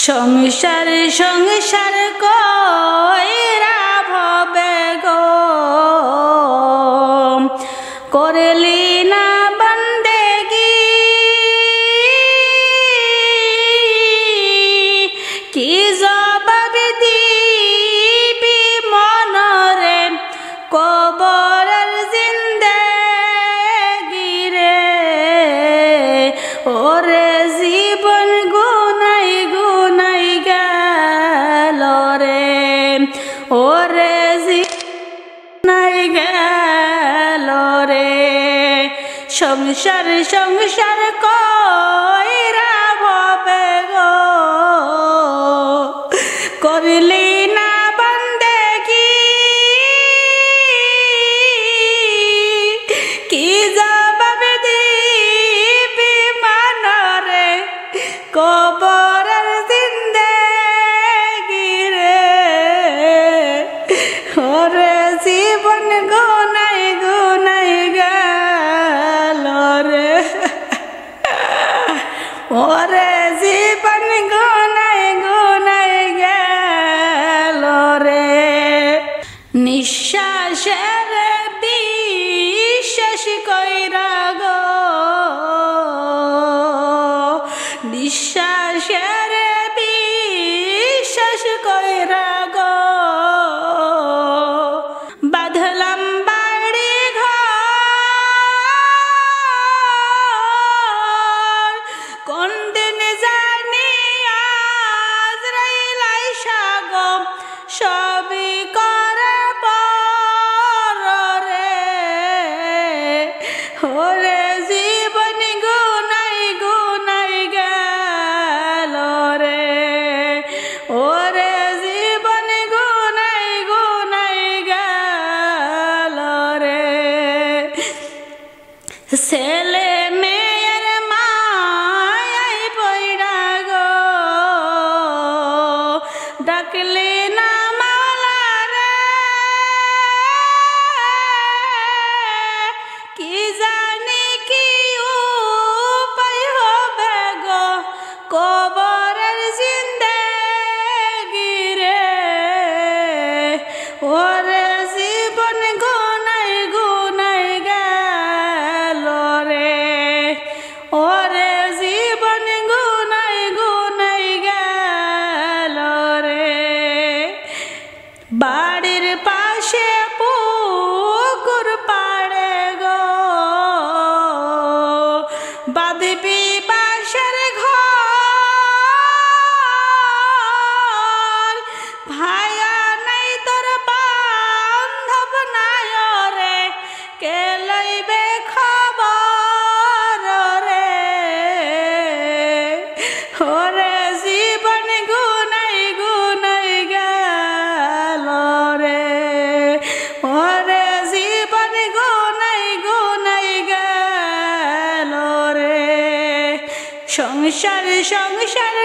সংসার সংসার কইরা ভবে গো করলি না বন্দেগি কি জবাব দিবি মনরে কবরের জিন্দেগি রে ওরে জীবন গুনাই গুনাই গেল রে ওরে জীবনাই গেল রে সংসার সংসার কইরা ভবে গো করলি না বন্দেগি কি জবাব দিবি মনরে কবরের জিন্দেগি রে ওরে জীবন গুনাই গুনাই গেল রে ওরে জীবন গুনাই গুনাই গেল রে নিঃশ্বাসের বিশ্বাস কইরা গো নিঃশ্বাসের বিশ্বাস কইরা গো বাঁধলাম বাড়ি ঘর কোন দিন জানি আজরাইল আইসা গো সবই করে পর রে ওরে জীবন গুনাই গুনাই গেল রে ওরে জীবন গুনাই গুনাই গেল রে ছেলে মেয়ের মায়াই পইড়া গো ডাকলি না মাওলা রে কি জানি কি উপায় হবে গো কবরের জিন্দেগি রে ওরে জীবন গুনাই গুনাই গেল রে ওরে জীবন গুনাই গুনাই গেল রে বাড়ির পাশে পুকুর পাড়ে গো বাঁধবি বাঁশের ঘর ভায়া নাই তোর বান্ধব নাই রে কে লইবে খবর রে ওরে জীবন গুনাই গুনাই গেল রে ওরে জীবন গুনাই গুনাই গেল রে সংসার সংসার